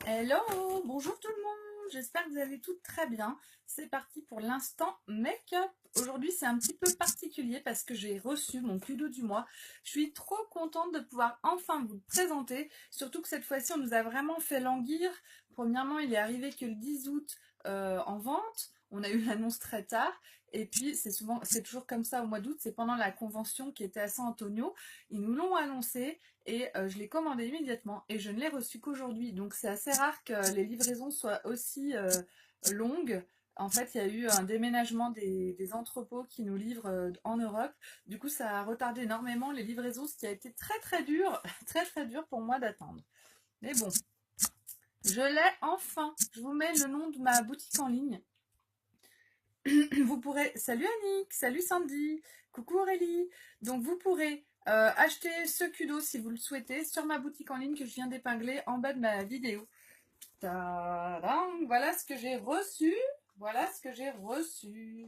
Hello, bonjour tout le monde, j'espère que vous allez toutes très bien. C'est parti pour l'instant make-up. Aujourd'hui c'est un petit peu particulier parce que j'ai reçu mon cadeau du mois. Je suis trop contente de pouvoir enfin vous le présenter, surtout que cette fois-ci on nous a vraiment fait languir. Premièrement il est arrivé que le 10 août en vente, on a eu l'annonce très tard. Et puis c'est toujours comme ça au mois d'août, c'est pendant la convention qui était à San Antonio. Ils nous l'ont annoncé. Et je l'ai commandé immédiatement et je ne l'ai reçu qu'aujourd'hui. Donc c'est assez rare que les livraisons soient aussi longues. En fait, il y a eu un déménagement des entrepôts qui nous livrent en Europe. Du coup, ça a retardé énormément les livraisons, ce qui a été très très dur, très très dur pour moi d'attendre. Mais bon, je l'ai enfin. Je vous mets le nom de ma boutique en ligne. Vous pourrez... Salut Annick, salut Sandy, coucou Aurélie. Donc vous pourrez acheter ce kudo si vous le souhaitez sur ma boutique en ligne que je viens d'épingler en bas de ma vidéo. Tadam, voilà ce que j'ai reçu. Voilà ce que j'ai reçu.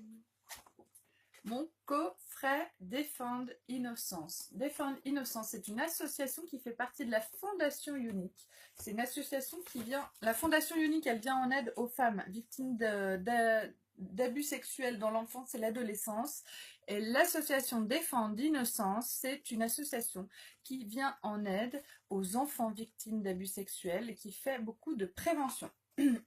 Mon coffret Défend Innocence. Défend Innocence, c'est une association qui fait partie de la Fondation Unique. C'est une association qui vient... La Fondation Unique, elle vient en aide aux femmes victimes d'abus sexuels dans l'enfance et l'adolescence. Et l'association Défend Innocence, c'est une association qui vient en aide aux enfants victimes d'abus sexuels et qui fait beaucoup de prévention.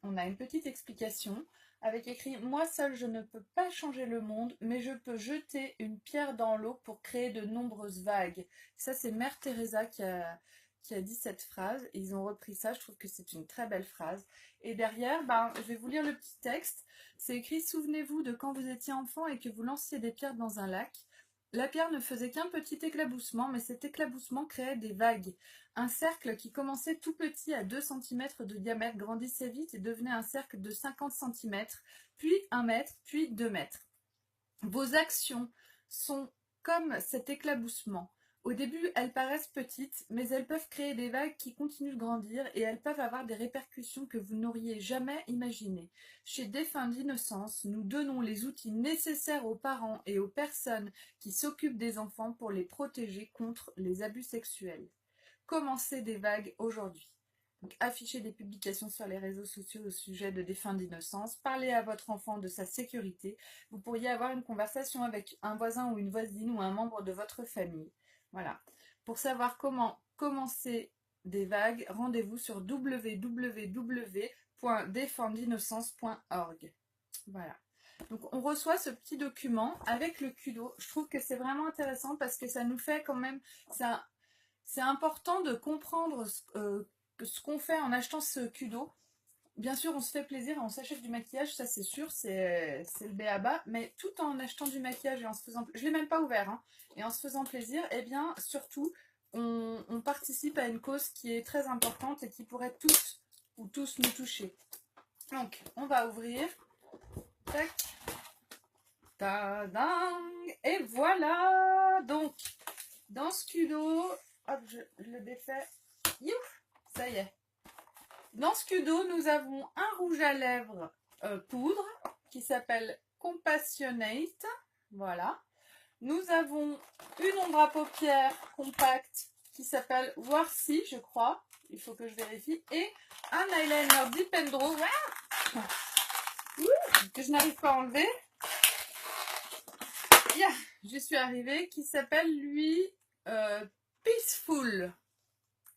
On a une petite explication avec écrit « Moi seul je ne peux pas changer le monde, mais je peux jeter une pierre dans l'eau pour créer de nombreuses vagues. » Ça c'est Mère Teresa qui a dit cette phrase. Et ils ont repris ça, je trouve que c'est une très belle phrase. Et derrière, je vais vous lire le petit texte. C'est écrit « Souvenez-vous de quand vous étiez enfant et que vous lanciez des pierres dans un lac. La pierre ne faisait qu'un petit éclaboussement, mais cet éclaboussement créait des vagues. Un cercle qui commençait tout petit à 2 cm de diamètre grandissait vite et devenait un cercle de 50 cm, puis 1 mètre, puis 2 mètres. Vos actions sont comme cet éclaboussement. Au début, elles paraissent petites, mais elles peuvent créer des vagues qui continuent de grandir et elles peuvent avoir des répercussions que vous n'auriez jamais imaginées. Chez Défend d'Innocence, nous donnons les outils nécessaires aux parents et aux personnes qui s'occupent des enfants pour les protéger contre les abus sexuels. Commencez des vagues aujourd'hui. Donc, affichez des publications sur les réseaux sociaux au sujet de Défend d'Innocence. Parlez à votre enfant de sa sécurité. Vous pourriez avoir une conversation avec un voisin ou une voisine ou un membre de votre famille. Voilà. Pour savoir comment commencer des vagues, rendez-vous sur www.defendinnocence.org. Voilà. Donc on reçoit ce petit document avec le kudo. Je trouve que c'est vraiment intéressant parce que ça nous fait quand même... C'est important de comprendre ce qu'on fait en achetant ce kudo. Bien sûr, on se fait plaisir et on s'achète du maquillage, ça c'est sûr, c'est le b.a.-ba, mais tout en achetant du maquillage et en se faisant... Je ne l'ai même pas ouvert, hein, et en se faisant plaisir, eh bien, surtout, on participe à une cause qui est très importante et qui pourrait toutes ou tous nous toucher. Donc, on va ouvrir. Tac. Tadam. Et voilà. Donc, dans ce kudo, hop, je le défais. Youf, ça y est. Dans ce kudo, nous avons un rouge à lèvres poudre qui s'appelle Compassionate. Voilà. Nous avons une ombre à paupières compacte qui s'appelle Warsi, je crois. Il faut que je vérifie. Et un eyeliner Dip and Draw que je n'arrive pas à enlever. Yeah, j'y suis arrivée. Qui s'appelle, lui, Peaceful.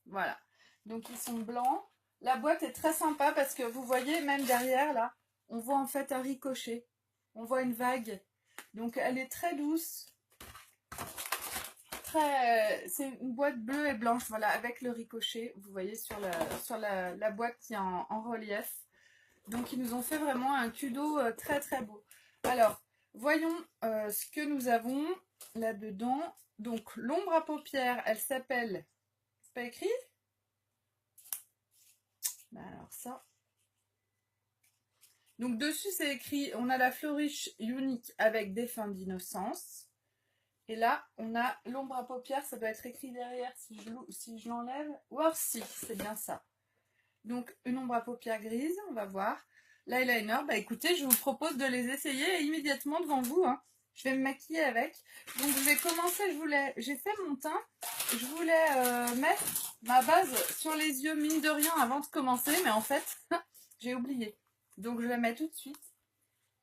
Voilà. Donc, ils sont blancs. La boîte est très sympa parce que vous voyez, même derrière, là, on voit en fait un ricochet. On voit une vague. Donc, elle est très douce. C'est une boîte bleue et blanche, voilà, avec le ricochet. Vous voyez sur la boîte qui est en relief. Donc, ils nous ont fait vraiment un kudo très, très beau. Alors, voyons ce que nous avons là-dedans. Donc, l'ombre à paupières, elle s'appelle... C'est pas écrit ? Alors ça. Donc dessus c'est écrit, on a la Flourish Unique avec Défend d'Innocence. Et là on a l'ombre à paupières, ça doit être écrit derrière si je l'enlève. Warsi, c'est bien ça. Donc une ombre à paupières grise, on va voir. L'eyeliner, bah écoutez, je vous propose de les essayer immédiatement devant vous. Hein. Je vais me maquiller avec. Donc je vais commencer, j'ai fait mon teint je voulais mettre ma base sur les yeux, mine de rien, avant de commencer, mais en fait, j'ai oublié. Donc je la mets tout de suite.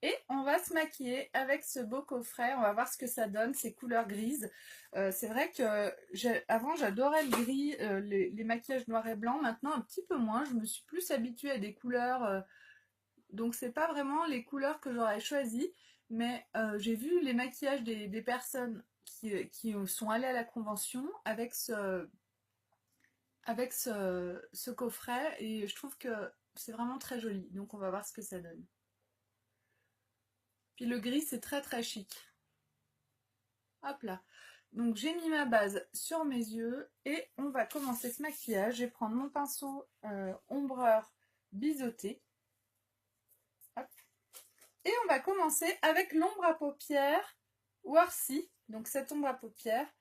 Et on va se maquiller avec ce beau coffret. On va voir ce que ça donne, ces couleurs grises. C'est vrai que avant j'adorais le gris, les maquillages noir et blanc. Maintenant un petit peu moins. Je me suis plus habituée à des couleurs. Donc c'est pas vraiment les couleurs que j'aurais choisies. Mais j'ai vu les maquillages des personnes qui sont allées à la convention avec ce coffret. Et je trouve que c'est vraiment très joli. Donc on va voir ce que ça donne. Puis le gris, c'est très très chic. Hop là. Donc j'ai mis ma base sur mes yeux et on va commencer ce maquillage. Je vais prendre mon pinceau ombreur biseauté. Hop. Et on va commencer avec l'ombre à paupières Worthy. Donc cette ombre à paupières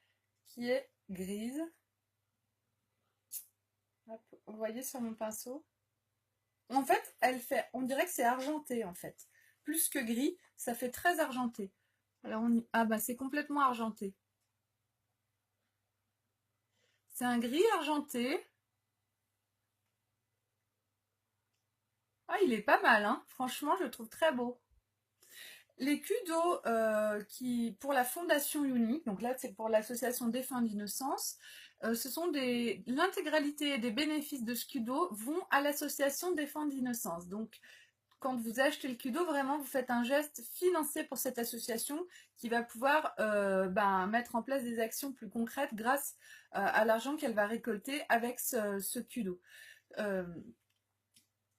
qui est grise. Hop. Vous voyez sur mon pinceau. En fait, on dirait que c'est argenté en fait. Plus que gris, ça fait très argenté. Alors ah bah c'est complètement argenté. C'est un gris argenté. Ah, il est pas mal, hein. Franchement, je le trouve très beau. Les Kudo pour la Fondation Unique, donc là c'est pour l'association Défunts d'Innocence, l'intégralité des bénéfices de ce Kudo vont à l'association Défunts d'Innocence. Donc quand vous achetez le Kudo, vraiment vous faites un geste financier pour cette association qui va pouvoir mettre en place des actions plus concrètes grâce à l'argent qu'elle va récolter avec ce Kudo.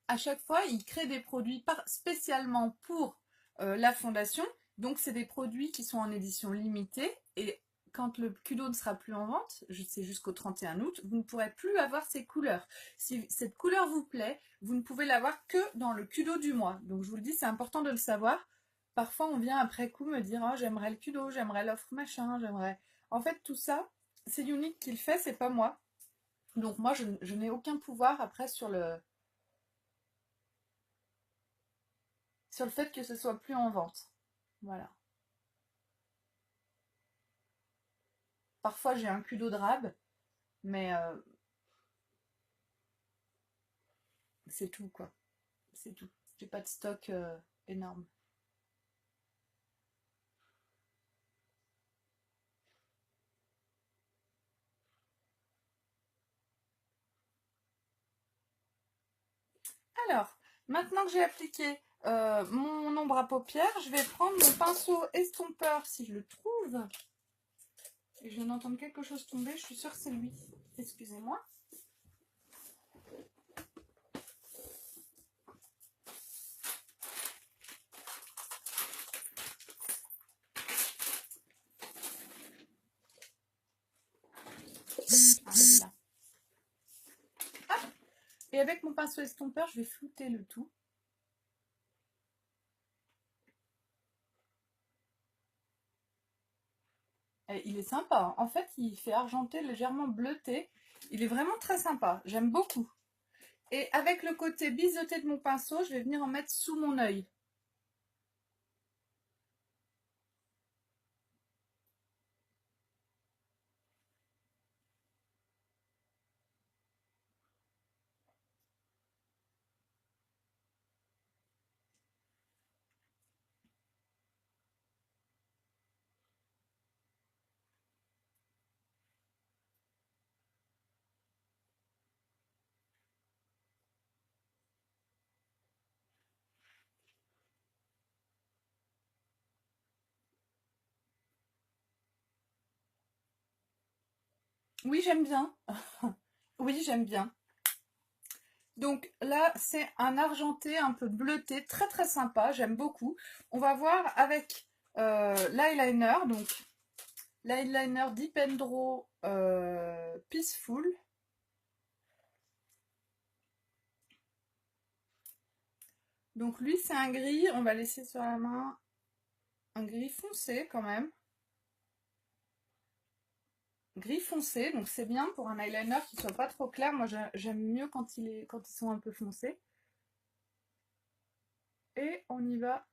À chaque fois, ils créent des produits spécialement pour la fondation. Donc, c'est des produits qui sont en édition limitée. Et quand le Kudo ne sera plus en vente, c'est jusqu'au 31 août, vous ne pourrez plus avoir ces couleurs. Si cette couleur vous plaît, vous ne pouvez l'avoir que dans le Kudo du mois. Donc, je vous le dis, c'est important de le savoir. Parfois, on vient après coup me dire « Oh, j'aimerais le Kudo, j'aimerais l'offre machin, j'aimerais... » En fait, tout ça, c'est Unique qui le fait, c'est pas moi. Donc, moi, je n'ai aucun pouvoir après sur le fait que ce soit plus en vente. Voilà. Parfois j'ai un Kudo de rab, mais c'est tout quoi. C'est tout. J'ai pas de stock énorme. Alors, maintenant que j'ai appliqué mon ombre à paupières, je vais prendre mon pinceau estompeur si je le trouve. Et je viens d'entendre quelque chose tomber, je suis sûre que c'est lui. Excusez-moi. Ah, là. Hop. Et avec mon pinceau estompeur, je vais flouter le tout. Et il est sympa. En fait, il fait argenté, légèrement bleuté. Il est vraiment très sympa. J'aime beaucoup. Et avec le côté biseauté de mon pinceau, je vais venir en mettre sous mon œil. Oui, j'aime bien. Oui, j'aime bien. Donc là, c'est un argenté un peu bleuté, très très sympa, j'aime beaucoup. On va voir avec l'eyeliner, donc l'eyeliner Dipendro Peaceful. Donc lui, c'est un gris, on va laisser sur la main un gris foncé quand même. Gris foncé, donc c'est bien pour un eyeliner qui soit pas trop clair. Moi, j'aime mieux quand ils sont un peu foncés. Et on y va.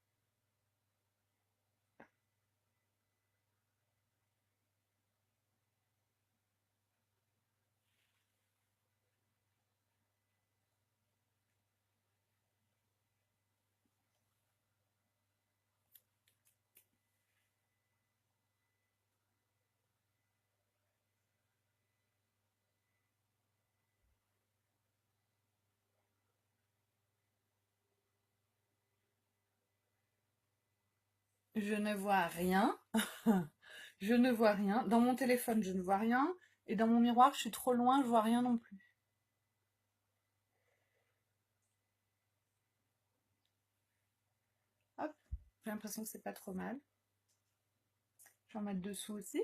Je ne vois rien. Je ne vois rien. Dans mon téléphone, je ne vois rien. Et dans mon miroir, je suis trop loin, je vois rien non plus. Hop, j'ai l'impression que c'est pas trop mal. Je vais en mettre dessous aussi.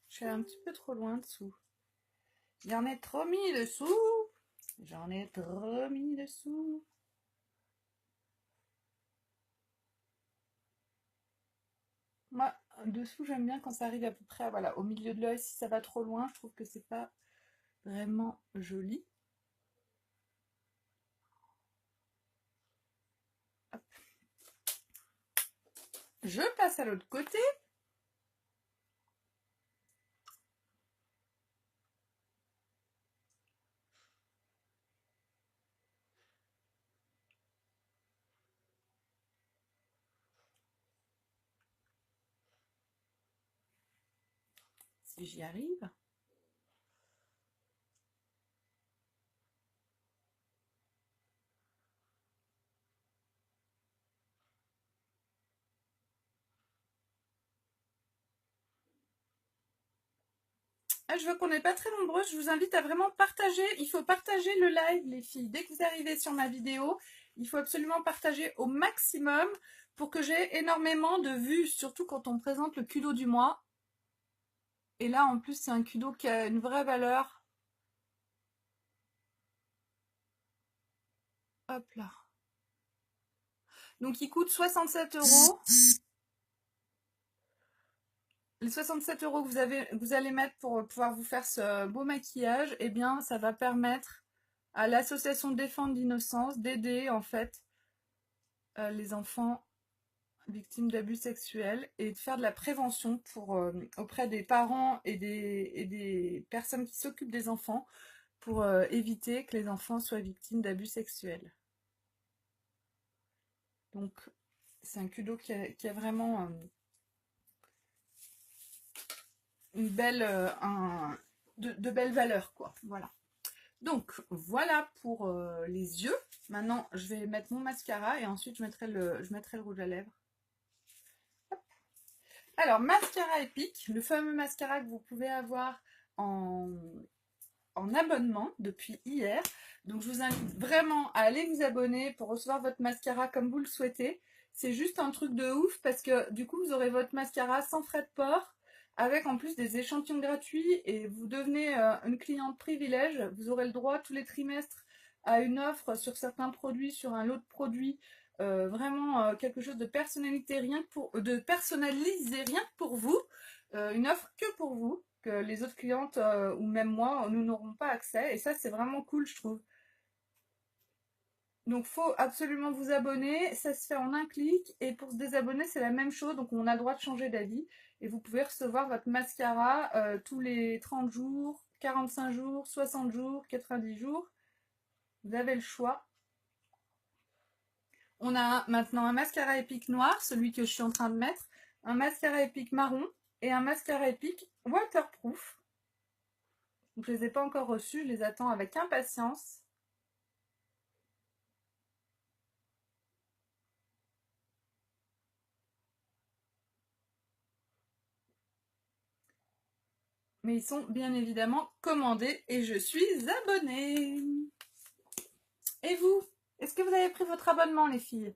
Je suis un petit peu trop loin dessous. J'en ai trop mis dessous. J'en ai trop mis dessous. Moi, dessous, j'aime bien quand ça arrive à peu près voilà, au milieu de l'œil. Si ça va trop loin, je trouve que c'est pas vraiment joli. Hop. Je passe à l'autre côté. Si j'y arrive. Ah, je vois qu'on n'est pas très nombreux. Je vous invite à vraiment partager. Il faut partager le live, les filles. Dès que vous arrivez sur ma vidéo, il faut absolument partager au maximum pour que j'ai énormément de vues, surtout quand on présente le culot du mois. Et là, en plus, c'est un culot qui a une vraie valeur. Hop là. Donc, il coûte 67 €. Les 67 € que vous allez mettre pour pouvoir vous faire ce beau maquillage, eh bien, ça va permettre à l'association Défendre l'innocence d'aider, en fait, les enfants victimes d'abus sexuels et de faire de la prévention auprès des parents et des personnes qui s'occupent des enfants pour éviter que les enfants soient victimes d'abus sexuels. Donc, c'est un culot qui a vraiment une belle, de belles valeurs, quoi. Voilà. Donc, voilà pour les yeux. Maintenant, je vais mettre mon mascara et ensuite je mettrai le rouge à lèvres. Alors, mascara épique, le fameux mascara que vous pouvez avoir en abonnement depuis hier. Donc, je vous invite vraiment à aller vous abonner pour recevoir votre mascara comme vous le souhaitez. C'est juste un truc de ouf parce que du coup, vous aurez votre mascara sans frais de port, avec en plus des échantillons gratuits et vous devenez une cliente privilège. Vous aurez le droit tous les trimestres à une offre sur certains produits, sur un lot de produits. Vraiment quelque chose de personnalité, de personnalisé rien que pour vous, une offre que pour vous, que les autres clientes ou même moi, nous n'aurons pas accès. Et ça, c'est vraiment cool, je trouve. Donc, faut absolument vous abonner. Ça se fait en un clic. Et pour se désabonner, c'est la même chose. Donc, on a le droit de changer d'avis. Et vous pouvez recevoir votre mascara tous les 30 jours, 45 jours, 60 jours, 90 jours. Vous avez le choix. On a maintenant un mascara épique noir, celui que je suis en train de mettre, un mascara épique marron et un mascara épique waterproof. Donc, je ne les ai pas encore reçus, je les attends avec impatience. Mais ils sont bien évidemment commandés et je suis abonnée. Et vous? Est-ce que vous avez pris votre abonnement, les filles?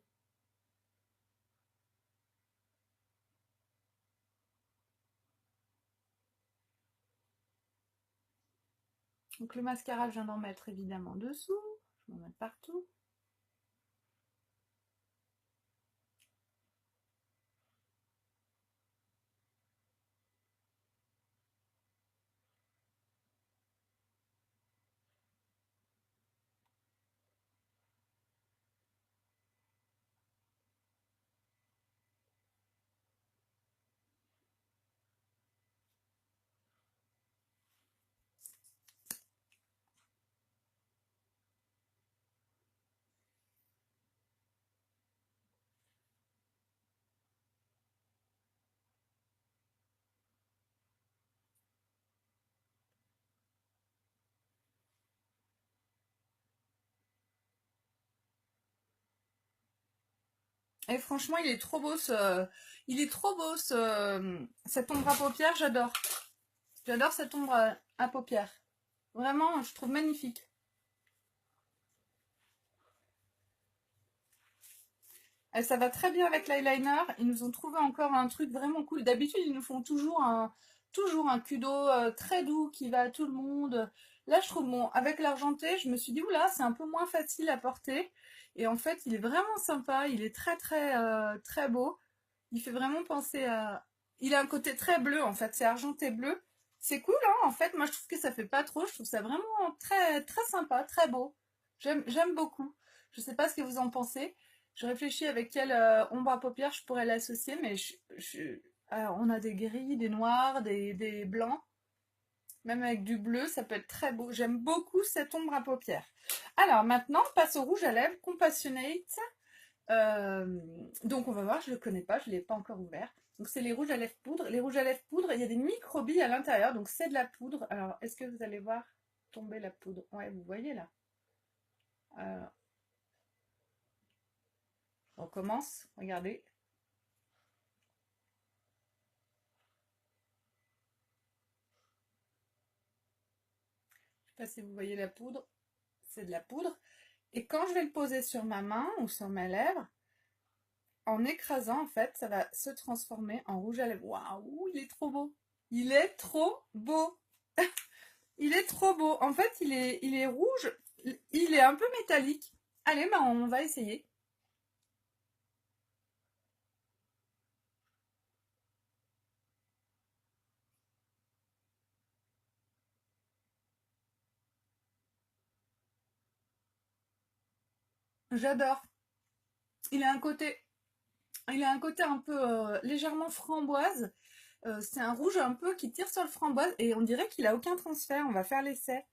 Donc le mascara, je viens d'en mettre évidemment dessous. Je vais en mettre partout. Et franchement, il est trop beau il est trop beau cette ombre à paupières, j'adore. J'adore cette ombre à paupières. Vraiment, je trouve magnifique. Et ça va très bien avec l'eyeliner. Ils nous ont trouvé encore un truc vraiment cool. D'habitude, ils nous font toujours un Kudo très doux qui va à tout le monde. Là, je trouve, bon, avec l'argenté, je me suis dit, oula, c'est un peu moins facile à porter. Et en fait, il est vraiment sympa. Il est très beau. Il fait vraiment penser à... Il a un côté très bleu, en fait. C'est argenté bleu. C'est cool, hein. En fait, moi, je trouve que ça fait pas trop. Je trouve ça vraiment très sympa, très beau. J'aime beaucoup. Je sais pas ce que vous en pensez. Je réfléchis avec quelle ombre à paupières je pourrais l'associer, mais alors, on a des gris, des noirs, des blancs. Même avec du bleu, ça peut être très beau. J'aime beaucoup cette ombre à paupières. Alors, maintenant, on passe au rouge à lèvres Compassionate. Euh, donc on va voir, je ne le connais pas, je ne l'ai pas encore ouvert. Donc c'est les rouges à lèvres poudre. Les rouges à lèvres poudre, il y a des microbilles à l'intérieur, donc c'est de la poudre. Alors est-ce que vous allez voir tomber la poudre? Ouais, vous voyez là. Alors, on commence, regardez. Je ne sais pas si vous voyez la poudre, c'est de la poudre. Et quand je vais le poser sur ma main ou sur mes lèvres, en écrasant, en fait, ça va se transformer en rouge à lèvres. Waouh, il est trop beau. Il est trop beau. Il est trop beau. En fait, il est rouge. Il est un peu métallique. Allez, bah, on va essayer. J'adore. Il a un côté, il a un côté un peu légèrement framboise. C'est un rouge un peu qui tire sur le framboise et on dirait qu'il a aucun transfert. On va faire l'essai.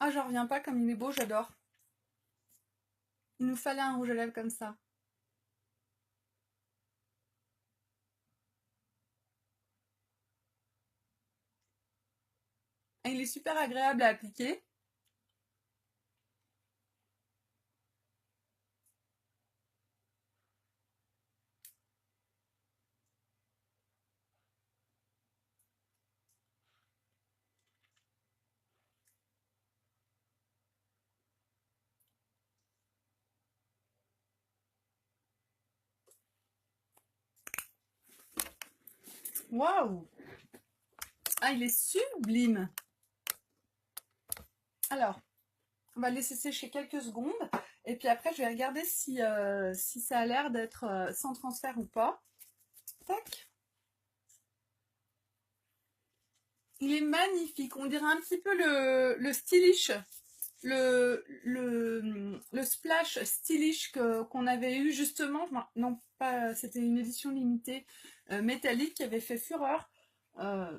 Ah, j'en reviens pas comme il est beau, j'adore. Il nous fallait un rouge à lèvres comme ça. Et il est super agréable à appliquer. Waouh! Ah, il est sublime. Alors, on va laisser sécher quelques secondes. Et puis après, je vais regarder si ça a l'air d'être sans transfert ou pas. Tac. Il est magnifique. On dirait un petit peu le stylish, le splash stylish qu'on avait eu justement. Non, pas, c'était une édition limitée métallique qui avait fait fureur. Euh,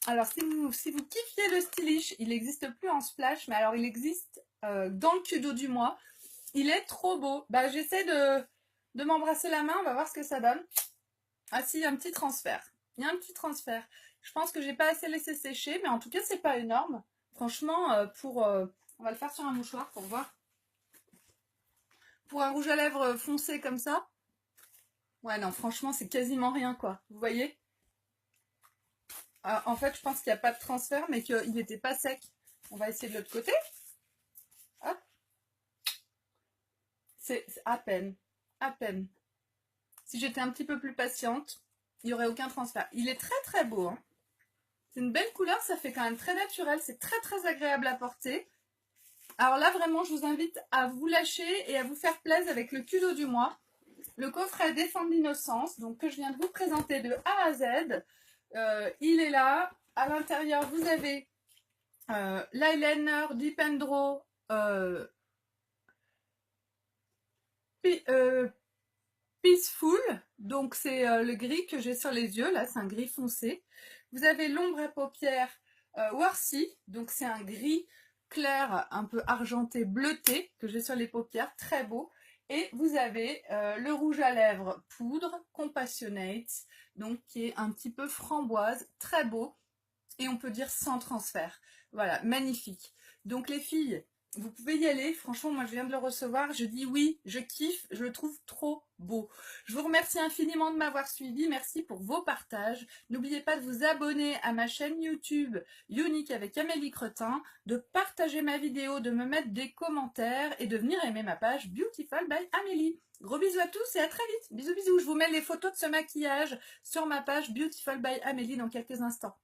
alors, si vous kiffiez le stylish, il n'existe plus en splash, mais alors il existe dans le Kudo du mois. Il est trop beau. Bah, j'essaie de m'embrasser la main, on va voir ce que ça donne. Ah si, il y a un petit transfert. Il y a un petit transfert. Je pense que j'ai pas assez laissé sécher, mais en tout cas, c'est pas énorme. Franchement, on va le faire sur un mouchoir pour voir. Pour un rouge à lèvres foncé comme ça. Ouais, non, franchement, c'est quasiment rien, quoi. Vous voyez? En fait, je pense qu'il n'y a pas de transfert, mais qu'il n'était pas sec. On va essayer de l'autre côté. Hop. C'est à peine. À peine. Si j'étais un petit peu plus patiente, il n'y aurait aucun transfert. Il est très beau, hein. C'est une belle couleur, ça fait quand même très naturel, c'est très agréable à porter. Alors là, vraiment, je vous invite à vous lâcher et à vous faire plaisir avec le Kudo du mois. Le coffret Défendre l'innocence, donc que je viens de vous présenter de A à Z. Il est là. À l'intérieur, vous avez l'eyeliner Dipendro Peaceful. Donc c'est le gris que j'ai sur les yeux. Là, c'est un gris foncé. Vous avez l'ombre à paupières Worthy. Donc c'est un gris clair, un peu argenté, bleuté, que j'ai sur les paupières. Très beau. Et vous avez le rouge à lèvres poudre Compassionate, donc qui est un petit peu framboise, très beau. Et on peut dire sans transfert. Voilà, magnifique. Donc les filles, vous pouvez y aller. Franchement, moi je viens de le recevoir. Je dis oui, je kiffe, je le trouve trop beau. Je vous remercie infiniment de m'avoir suivi. Merci pour vos partages. N'oubliez pas de vous abonner à ma chaîne YouTube Unique avec Amélie Cretin, de partager ma vidéo, de me mettre des commentaires et de venir aimer ma page Beautiful by Amélie. Gros bisous à tous et à très vite. Bisous bisous. Je vous mets les photos de ce maquillage sur ma page Beautiful by Amélie dans quelques instants.